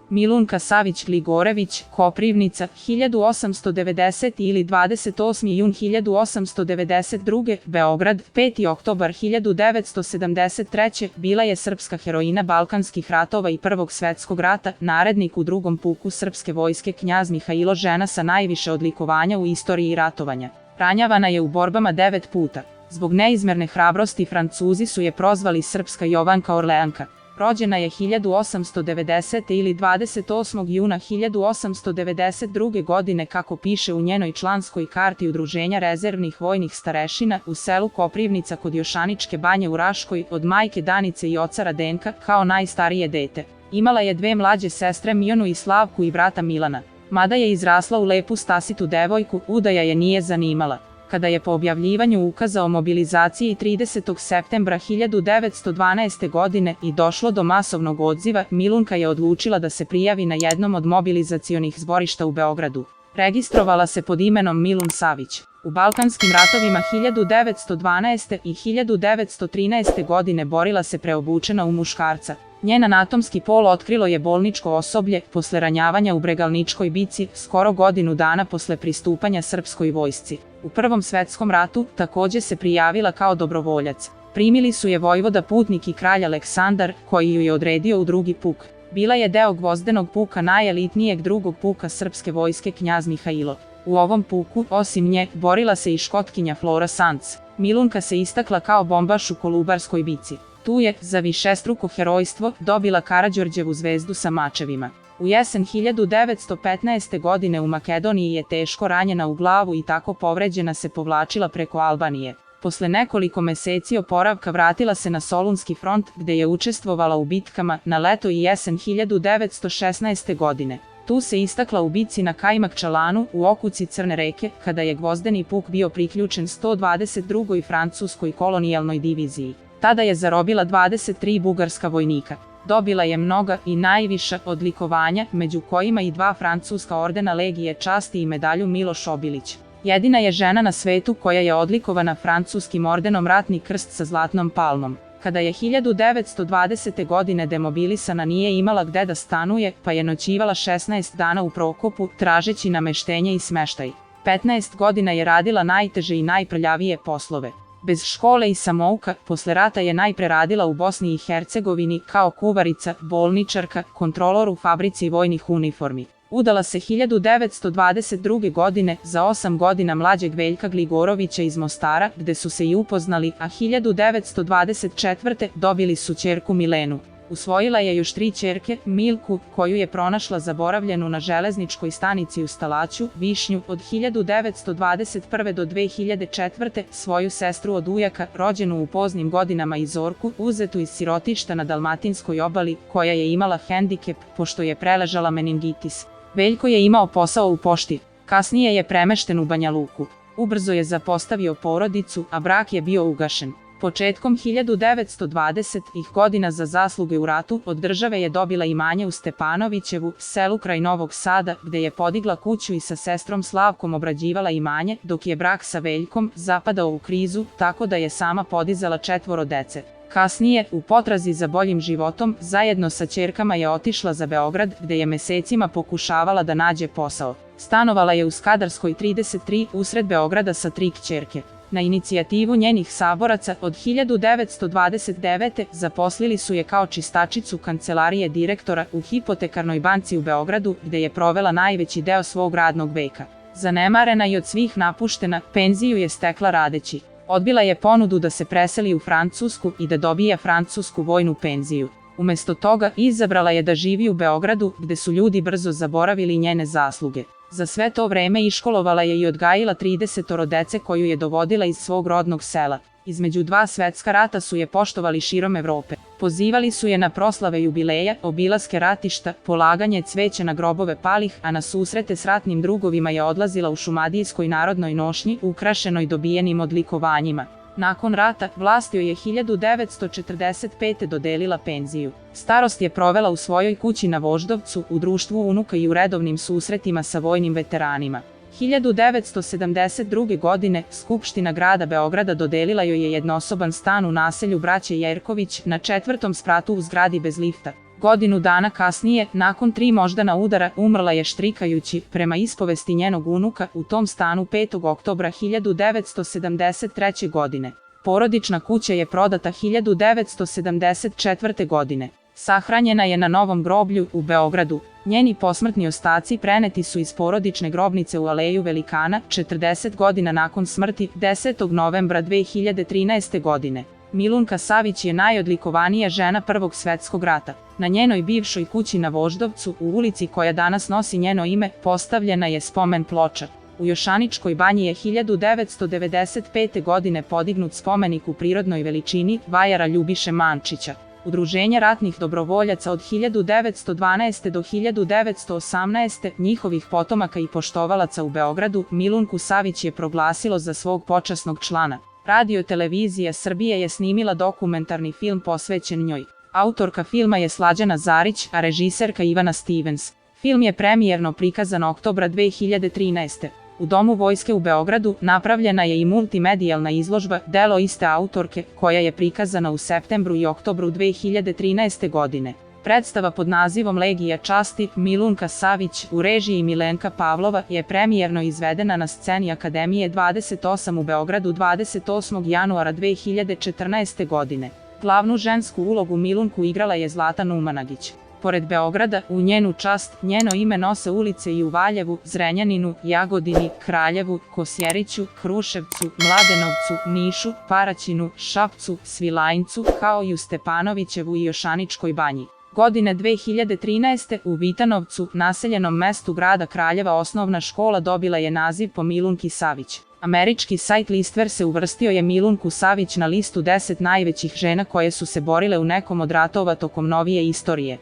Milunka Savić Gligorević, Koprivnica, 1890 ili 28. jun 1892. Beograd, 5. oktobar 1973. bila je srpska heroina Balkanskih ratova i Prvog svetskog rata, narednik u drugom puku srpske vojske knjaz Mihailo, žena sa najviše odlikovanja u istoriji ratovanja. Ranjavana je u borbama 9 puta. Zbog neizmerne hrabrosti Francuzi su je prozvali srpska Jovanka Orleanka. Rođena je 1890. ili 28. juna 1892. godine kako piše u njenoj članskoj karti Udruženja rezervnih vojnih starešina u selu Koprivnica kod Jošaničke banje u Raškoj, od majke Danice i oca Radenka, kao najstarije dete. Imala je dve mlađe sestre Mijonu i Slavku i brata Milana. Mada je izrasla u lepu stasitu devojku, udaja je nije zanimala. Kada je po objavljivanju ukaza o mobilizaciji 30. septembra 1912. godine i došlo do masovnog odziva, Milunka je odlučila da se prijavi na jednom od mobilizacionih zborišta u Beogradu. Registrovala se pod imenom Milun Savić. U Balkanskim ratovima 1912. i 1913. godine borila se preobučena u muškarca. Njen anatomski pol otkrilo je bolničko osoblje posle ranjavanja u Bregalničkoj bici, skoro godinu dana posle pristupanja srpskoj vojsci. U Prvom svetskom ratu takođe se prijavila kao dobrovoljac. Primili su je vojvoda Putnik i kralj Aleksandar, koji ju je odredio u drugi puk. Bila je deo gvozdenog puka najelitnijeg drugog puka srpske vojske knjaz Mihailo. U ovom puku, osim nje, borila se i Škotkinja Flora Sands. Milunka se istakla kao bombaš u Kolubarskoj bici. Tu je, za višestruko herojstvo, dobila Karađorđevu zvezdu sa mačevima. U jesen 1915. godine u Makedoniji je teško ranjena u glavu i tako povređena se povlačila preko Albanije. Posle nekoliko meseci oporavka vratila se na Solunski front, gde je učestvovala u bitkama na leto i jesen 1916. godine. Tu se istakla u bici na Kajmakčalanu u okuci Crne reke, kada je gvozdeni puk bio priključen 122. francuskoj kolonijalnoj diviziji. Tada je zarobila 23 bugarska vojnika. Dobila je mnoga i najviša odlikovanja, među kojima i 2 francuska ordena Legije časti i medalju Miloš Obilić. Jedina je žena na svetu koja je odlikovana francuskim ordenom Ratni krst sa zlatnom palmom. Kada je 1920. godine demobilisana, nije imala gde da stanuje, pa je noćivala 16 dana u Prokopu, tražeći nameštenje i smeštaj. 15 godina je radila najteže i najprljavije poslove. Bez škole i samouka, posle rata je najpre radila u Bosni i Hercegovini kao kuvarica, bolničarka, kontrolor u fabrici vojnih uniformi. Udala se 1922. godine za 8 godina mlađeg Veljka Gligorovića iz Mostara, gde su se i upoznali, a 1924. dobili su ćerku Milenu. Usvojila je još 3 ćerke, Milku, koju je pronašla zaboravljenu na železničkoj stanici u Stalaću, Višnju, od 1921. do 2004. svoju sestru od ujaka, rođenu u poznim godinama, i Zorku, uzetu iz sirotišta na Dalmatinskoj obali, koja je imala hendikep, pošto je preležala meningitis. Veljko je imao posao u pošti, kasnije je premešten u Banja Luku. Ubrzo je zapostavio porodicu, a brak je bio ugašen. Početkom 1920-ih godina za zasluge u ratu od države je dobila imanje u Stepanovićevu, selu kraj Novog Sada, gde je podigla kuću i sa sestrom Slavkom obrađivala imanje, dok je brak sa Veljkom zapadao u krizu, tako da je sama podizala 4 dece. Kasnije, u potrazi za boljim životom, zajedno sa ćerkama je otišla za Beograd, gde je mesecima pokušavala da nađe posao. Stanovala je u Skadarskoj 33, usred Beograda sa 3 kćerke. Na inicijativu njenih saboraca od 1929. zaposlili su je kao čistačicu kancelarije direktora u Hipotekarnoj banci u Beogradu, gde je provela najveći deo svog radnog veka. Zanemarena i od svih napuštena, penziju je stekla radeći. Odbila je ponudu da se preseli u Francusku i da dobija francusku vojnu penziju. Umesto toga, izabrala je da živi u Beogradu, gde su ljudi brzo zaboravili njene zasluge. Za sve to vreme iškolovala je i odgajila 30 dece koju je dovodila iz svog rodnog sela. Između 2 svetska rata su je poštovali širom Evrope. Pozivali su je na proslave jubileja, obilaske ratišta, polaganje cveća na grobove palih, a na susrete s ratnim drugovima je odlazila u Šumadijskoj narodnoj nošnji, ukrašenoj dobijenim odlikovanjima. Nakon rata, vlast joj je 1945. dodelila penziju. Starost je provela u svojoj kući na Voždovcu, u društvu unuka i u redovnim susretima sa vojnim veteranima. 1972. godine Skupština grada Beograda dodelila joj je jednosoban stan u naselju Braće Jerković na 4. spratu u zgradi bez lifta. Godinu dana kasnije, nakon 3 moždana udara, umrla je štrikajući, prema ispovesti njenog unuka, u tom stanu 5. oktobra 1973. godine. Porodična kuća je prodata 1974. godine. Sahranjena je na Novom groblju u Beogradu. Njeni posmrtni ostaci preneti su iz porodične grobnice u Aleju Velikana 40 godina nakon smrti 10. novembra 2013. godine. Milunka Savić je najodlikovanija žena Prvog svetskog rata. Na njenoj bivšoj kući na Voždovcu, u ulici koja danas nosi njeno ime, postavljena je spomen ploča. U Jošaničkoj banji je 1995. godine podignut spomenik u prirodnoj veličini vajara Ljubiše Mančića. Udruženja ratnih dobrovoljaca od 1912. do 1918. njihovih potomaka i poštovalaca u Beogradu Milunku Savić je proglasilo za svog počasnog člana. Radio-televizija Srbije je snimila dokumentarni film posvećen njoj. Autorka filma je Slađana Zarić, a režiserka Ivana Stevens. Film je premijerno prikazan oktobra 2013. U Domu vojske u Beogradu napravljena je i multimedijalna izložba delo iste autorke, koja je prikazana u septembru i oktobru 2013. godine. Predstava pod nazivom Legija časti Milunka Savić u režiji Milenka Pavlova je premijerno izvedena na sceni Akademije 28 u Beogradu 28. januara 2014. godine. Glavnu žensku ulogu Milunku igrala je Zlata Numanagić. Pored Beograda, u njenu čast, njeno ime nose ulice i u Valjevu, Zrenjaninu, Jagodini, Kraljevu, Kosjeriću, Kruševcu, Mladenovcu, Nišu, Paraćinu, Šapcu, Svilajncu, kao i u Stepanovićevu i Jošaničkoj banji. Godine 2013. u Vitanovcu, naseljenom mestu grada Kraljeva, osnovna škola dobila je naziv po Milunki Savić. Američki sajt Listverse uvrstio je Milunku Savić na listu 10 najvećih žena koje su se borile u nekom od ratova tokom novije istorije.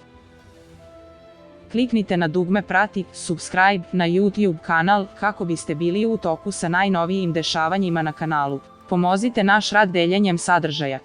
Kliknite na dugme prati, subscribe na YouTube kanal kako biste bili u toku sa najnovijim dešavanjima na kanalu. Pomozite naš rad deljenjem sadržaja.